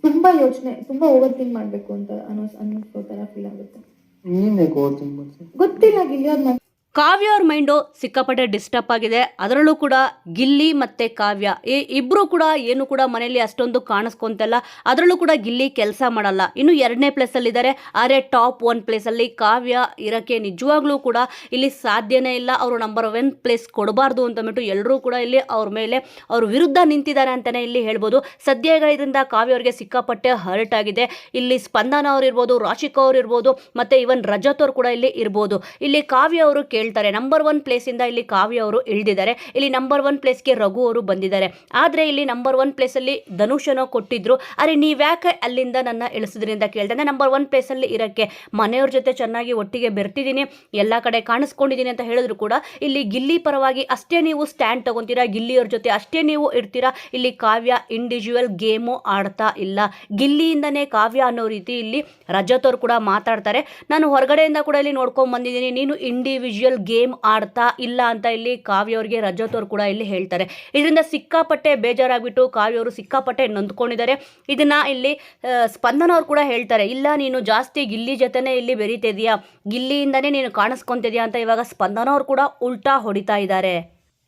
ತುಂಬಾ ಯೋಚನೆ, ತುಂಬಾ ಓವರ್ ಥಿಂಕ್ ಮಾಡ್ಬೇಕು ಅಂತ ಅನ್ನಿಸೋ ತರ ಫೀಲ್ ಆಗುತ್ತೆ. ಗೊತ್ತಿಲ್ಲ ಗಿಲ್ಲಿ ಅವ್ರ ಕಾವ್ಯ ಅವ್ರ ಮೈಂಡು ಸಿಕ್ಕಾಪಟ್ಟೆ ಡಿಸ್ಟರ್ಬ್ ಆಗಿದೆ. ಅದರಲ್ಲೂ ಕೂಡ ಗಿಲ್ಲಿ ಮತ್ತು ಕಾವ್ಯ ಇಬ್ಬರು ಕೂಡ ಏನು ಕೂಡ ಮನೆಯಲ್ಲಿ ಅಷ್ಟೊಂದು ಕಾಣಿಸ್ಕೊಂತಲ್ಲ. ಅದರಲ್ಲೂ ಕೂಡ ಗಿಲ್ಲಿ ಕೆಲಸ ಮಾಡಲ್ಲ, ಇನ್ನು 2ನೇ ಪ್ಲೇಸಲ್ಲಿದ್ದಾರೆ. ಆದರೆ ಟಾಪ್ 1 ಪ್ಲೇಸಲ್ಲಿ ಕಾವ್ಯ ಇರೋಕ್ಕೆ ನಿಜವಾಗ್ಲೂ ಕೂಡ ಇಲ್ಲಿ ಸಾಧ್ಯನೇ ಇಲ್ಲ. ಅವರು ನಂಬರ್ 1 ಪ್ಲೇಸ್ ಕೊಡಬಾರ್ದು ಅಂತಂದ್ಬಿಟ್ಟು ಎಲ್ಲರೂ ಕೂಡ ಇಲ್ಲಿ ಅವ್ರ ಮೇಲೆ ಅವ್ರ ವಿರುದ್ಧ ನಿಂತಿದ್ದಾರೆ ಅಂತಲೇ ಇಲ್ಲಿ ಹೇಳ್ಬೋದು. ಸದ್ಯ ಈಗ ಇದರಿಂದ ಕಾವ್ಯ ಅವ್ರಿಗೆ ಸಿಕ್ಕಾಪಟ್ಟೆ ಹರ್ಟ್ ಆಗಿದೆ. ಇಲ್ಲಿ ಸ್ಪಂದನ ಅವ್ರು ಇರ್ಬೋದು, ರಾಶಿಕಾ ಅವ್ರು ಇರ್ಬೋದು, ಮತ್ತು ಇವನ್ ರಜತ್ ಅವ್ರು ಕೂಡ ಇಲ್ಲಿ ಇರ್ಬೋದು. ಇಲ್ಲಿ ಕಾವ್ಯ ಅವರು ಹೇಳ್ತಾರೆ ನಂಬರ್ 1 ಪ್ಲೇಸಿಂದ ಇಲ್ಲಿ ಕಾವ್ಯ ಅವರು ಇಳಿದಿದ್ದಾರೆ. ಇಲ್ಲಿ ನಂಬರ್ 1 ಪ್ಲೇಸ್ಗೆ ರಘು ಅವರು ಬಂದಿದ್ದಾರೆ. ಆದರೆ ಇಲ್ಲಿ ನಂಬರ್ 1 ಪ್ಲೇಸಲ್ಲಿ ಧನುಷನೋ ಕೊಟ್ಟಿದ್ರು. ಅರೆ ನೀವ್ಯಾಕೆ ಅಲ್ಲಿಂದ ನನ್ನ ಇಳಿಸಿದ್ರಿ ಅಂತ ಕೇಳ್ದೆ. ನಂಬರ್ 1 ಪ್ಲೇಸಲ್ಲಿ ಇರೋಕ್ಕೆ ಮನೆಯವ್ರ ಜೊತೆ ಚೆನ್ನಾಗಿ ಒಟ್ಟಿಗೆ ಬೆರ್ತಿದ್ದೀನಿ, ಎಲ್ಲ ಕಡೆ ಕಾಣಿಸ್ಕೊಂಡಿದ್ದೀನಿ ಅಂತ ಹೇಳಿದ್ರು ಕೂಡ ಇಲ್ಲಿ ಗಿಲ್ಲಿ ಪರವಾಗಿ ಅಷ್ಟೇ ನೀವು ಸ್ಟ್ಯಾಂಡ್ ತಗೊಂತೀರಾ, ಗಿಲ್ಲಿಯವ್ರ ಜೊತೆ ಅಷ್ಟೇ ನೀವು ಇರ್ತೀರಾ. ಇಲ್ಲಿ ಕಾವ್ಯ ಇಂಡಿವಿಜುವಲ್ ಗೇಮು ಆಡ್ತಾ ಇಲ್ಲ. ಗಿಲ್ಲಿಯಿಂದನೇ ಕಾವ್ಯ ಅನ್ನೋ ರೀತಿ ಇಲ್ಲಿ ರಜತ್ ಅವ್ರು ಕೂಡ ಮಾತಾಡ್ತಾರೆ. ನಾನು ಹೊರಗಡೆಯಿಂದ ಕೂಡ ಇಲ್ಲಿ ನೋಡ್ಕೊಂಡು ಬಂದಿದ್ದೀನಿ, ನೀನು ಇಂಡಿವಿಜುವಲ್ ಗೇಮ್ ಆಡ್ತಾ ಇಲ್ಲ ಅಂತ ಇಲ್ಲಿ ಕಾವ್ಯ ಅವ್ರಿಗೆ ರಜತ್ ಅವ್ರು ಕೂಡ ಇಲ್ಲಿ ಹೇಳ್ತಾರೆ. ಇದರಿಂದ ಸಿಕ್ಕಾಪಟ್ಟೆ ಬೇಜಾರಾಗ್ಬಿಟ್ಟು ಕಾವ್ಯ ಅವರು ಸಿಕ್ಕಾಪಟ್ಟೆ ನೊಂದ್ಕೊಂಡಿದ್ದಾರೆ. ಇದನ್ನ ಇಲ್ಲಿ ಸ್ಪಂದನ ಅವ್ರು ಕೂಡ ಹೇಳ್ತಾರೆ, ಇಲ್ಲ ನೀನು ಜಾಸ್ತಿ ಗಿಲ್ಲಿ ಜೊತೆನೇ ಇಲ್ಲಿ ಬೆರೀತಿದ್ಯಾ, ಗಿಲ್ಲಿಯಿಂದನೇ ನೀನು ಕಾಣಿಸ್ಕೊಂತಿದ್ಯಾ ಅಂತ ಇವಾಗ ಸ್ಪಂದನ ಅವ್ರು ಕೂಡ ಉಲ್ಟಾ ಹೊಡಿತಾ ಇದ್ದಾರೆ.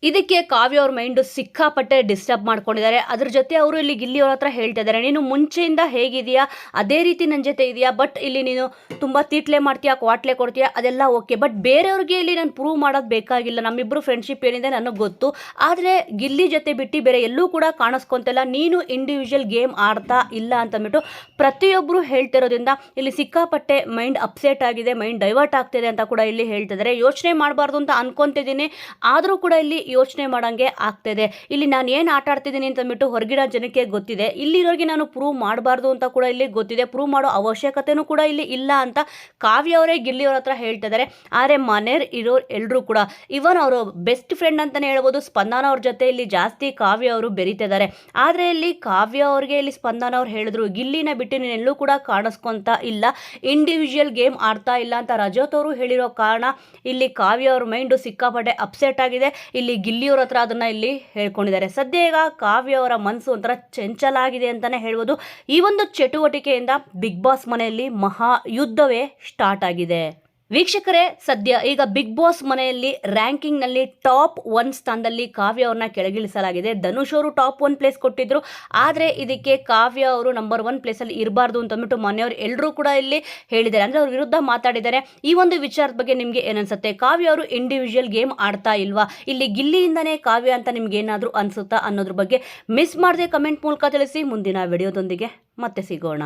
ಇದಕ್ಕೆ ಕಾವ್ಯ ಅವ್ರ ಮೈಂಡು ಸಿಕ್ಕಾಪಟ್ಟೆ ಡಿಸ್ಟರ್ಬ್ ಮಾಡ್ಕೊಂಡಿದ್ದಾರೆ. ಅದ್ರ ಜೊತೆ ಅವರು ಇಲ್ಲಿ ಗಿಲ್ಲಿ ಅವ್ರ ಹತ್ರ ಹೇಳ್ತಾ ಇದ್ದಾರೆ, ನೀನು ಮುಂಚೆಯಿಂದ ಹೇಗಿದೆಯಾ ಅದೇ ರೀತಿ ನನ್ನ ಜೊತೆ ಇದೆಯಾ, ಬಟ್ ಇಲ್ಲಿ ನೀನು ತುಂಬ ತೀಟ್ಲೆ ಮಾಡ್ತೀಯಾ, ಕ್ವಾಟ್ಲೆ ಕೊಡ್ತೀಯಾ, ಅದೆಲ್ಲ ಓಕೆ, ಬಟ್ ಬೇರೆಯವ್ರಿಗೆ ಇಲ್ಲಿ ನಾನು ಪ್ರೂವ್ ಮಾಡೋದು ಬೇಕಾಗಿಲ್ಲ. ನಮ್ಮಿಬ್ಬರು ಫ್ರೆಂಡ್ಶಿಪ್ ಏನಿದೆ ನನಗೆ ಗೊತ್ತು. ಆದರೆ ಗಿಲ್ಲಿ ಜೊತೆ ಬಿಟ್ಟು ಬೇರೆ ಎಲ್ಲೂ ಕೂಡ ಕಾಣಿಸ್ಕೊಂತಿಲ್ಲ, ನೀನು ಇಂಡಿವಿಜುವಲ್ ಗೇಮ್ ಆಡ್ತಾ ಇಲ್ಲ ಅಂತಂದ್ಬಿಟ್ಟು ಪ್ರತಿಯೊಬ್ಬರು ಹೇಳ್ತಿರೋದ್ರಿಂದ ಇಲ್ಲಿ ಸಿಕ್ಕಾಪಟ್ಟೆ ಮೈಂಡ್ ಅಪ್ಸೆಟ್ ಆಗಿದೆ, ಮೈಂಡ್ ಡೈವರ್ಟ್ ಆಗ್ತಿದೆ ಅಂತ ಕೂಡ ಇಲ್ಲಿ ಹೇಳ್ತಿದ್ದಾರೆ. ಯೋಚನೆ ಮಾಡಬಾರ್ದು ಅಂತ ಅನ್ಕೊತಿದ್ದೀನಿ, ಆದರೂ ಕೂಡ ಇಲ್ಲಿ ಯೋಚನೆ ಮಾಡಂಗೆ ಆಗ್ತಿದೆ. ಇಲ್ಲಿ ನಾನು ಏನು ಆಟ ಆಡ್ತಿದ್ದೀನಿ ಅಂತಂದ್ಬಿಟ್ಟು ಹೊರಗಿನ ಜನಕ್ಕೆ ಗೊತ್ತಿದೆ, ಇಲ್ಲಿರೋರಿಗೆ ನಾನು ಪ್ರೂವ್ ಮಾಡಬಾರ್ದು ಅಂತ ಕೂಡ ಇಲ್ಲಿ ಗೊತ್ತಿದೆ, ಪ್ರೂವ್ ಮಾಡೋ ಅವಶ್ಯಕತೆನೂ ಕೂಡ ಇಲ್ಲಿ ಇಲ್ಲ ಅಂತ ಕಾವ್ಯ ಅವರೇ ಗಿಲ್ಲಿಯವ್ರ ಹತ್ರ ಹೇಳ್ತಿದ್ದಾರೆ. ಆದರೆ ಮನೆಯವ್ರು ಇರೋರು ಎಲ್ಲರೂ ಕೂಡ ಇವನ್ ಅವರು ಬೆಸ್ಟ್ ಫ್ರೆಂಡ್ ಅಂತಲೇ ಹೇಳ್ಬೋದು, ಸ್ಪಂದನ ಅವ್ರ ಜೊತೆ ಇಲ್ಲಿ ಜಾಸ್ತಿ ಕಾವ್ಯ ಅವರು ಬೆರೀತಿದ್ದಾರೆ. ಆದರೆ ಇಲ್ಲಿ ಕಾವ್ಯ ಅವ್ರಿಗೆ ಇಲ್ಲಿ ಸ್ಪಂದನ ಅವ್ರು ಹೇಳಿದ್ರು, ಗಿಲ್ಲಿನ ಬಿಟ್ಟು ನೀನೆಲ್ಲೂ ಕೂಡ ಕಾಣಿಸ್ಕೊಂತ ಇಲ್ಲ, ಇಂಡಿವಿಜುವಲ್ ಗೇಮ್ ಆಡ್ತಾ ಇಲ್ಲ ಅಂತ ರಜತ್ ಅವರು ಹೇಳಿರೋ ಕಾರಣ ಇಲ್ಲಿ ಕಾವ್ಯ ಅವ್ರ ಮೈಂಡು ಸಿಕ್ಕಾಪಟ್ಟೆ ಅಪ್ಸೆಟ್ ಆಗಿದೆ. ಇಲ್ಲಿ ಗಿಲ್ಲಿಯವ್ರ ಹತ್ರ ಅದನ್ನ ಇಲ್ಲಿ ಹೇಳ್ಕೊಂಡಿದ್ದಾರೆ. ಸದ್ಯ ಈಗ ಕಾವ್ಯ ಅವರ ಮನಸ್ಸು ಒಂಥರ ಚಂಚಲ ಆಗಿದೆ ಅಂತಾನೆ ಹೇಳ್ಬೋದು. ಈ ಒಂದು ಚಟುವಟಿಕೆಯಿಂದ ಬಿಗ್ ಬಾಸ್ ಮನೆಯಲ್ಲಿ ಮಹಾ ಯುದ್ಧವೇ ಸ್ಟಾರ್ಟ್ ಆಗಿದೆ. ವೀಕ್ಷಕರೇ, ಸದ್ಯ ಈಗ ಬಿಗ್ ಬಾಸ್ ಮನೆಯಲ್ಲಿ ರ್ಯಾಂಕಿಂಗ್ನಲ್ಲಿ ಟಾಪ್ 1 ಸ್ಥಾನದಲ್ಲಿ ಕಾವ್ಯ ಅವ್ರನ್ನ ಕೆಳಗಿಳಿಸಲಾಗಿದೆ. ಧನುಷ್ ಅವರು ಟಾಪ್ 1 ಪ್ಲೇಸ್ ಕೊಟ್ಟಿದ್ರು, ಆದರೆ ಇದಕ್ಕೆ ಕಾವ್ಯ ಅವರು ನಂಬರ್ 1 ಪ್ಲೇಸಲ್ಲಿ ಇರಬಾರ್ದು ಅಂತಂದ್ಬಿಟ್ಟು ಮನೆಯವರು ಎಲ್ಲರೂ ಕೂಡ ಇಲ್ಲಿ ಹೇಳಿದ್ದಾರೆ, ಅಂದರೆ ಅವ್ರ ವಿರುದ್ಧ ಮಾತಾಡಿದ್ದಾರೆ. ಈ ಒಂದು ವಿಚಾರದ ಬಗ್ಗೆ ನಿಮಗೆ ಏನನ್ಸುತ್ತೆ? ಕಾವ್ಯ ಅವರು ಇಂಡಿವಿಜುವಲ್ ಗೇಮ್ ಆಡ್ತಾ ಇಲ್ವಾ, ಇಲ್ಲಿ ಗಿಲ್ಲಿಯಿಂದನೇ ಕಾವ್ಯ ಅಂತ ನಿಮ್ಗೆ ಏನಾದರೂ ಅನಿಸುತ್ತಾ ಅನ್ನೋದ್ರ ಬಗ್ಗೆ ಮಿಸ್ ಮಾಡದೆ ಕಮೆಂಟ್ ಮೂಲಕ ತಿಳಿಸಿ. ಮುಂದಿನ ವಿಡಿಯೋದೊಂದಿಗೆ ಮತ್ತೆ ಸಿಗೋಣ.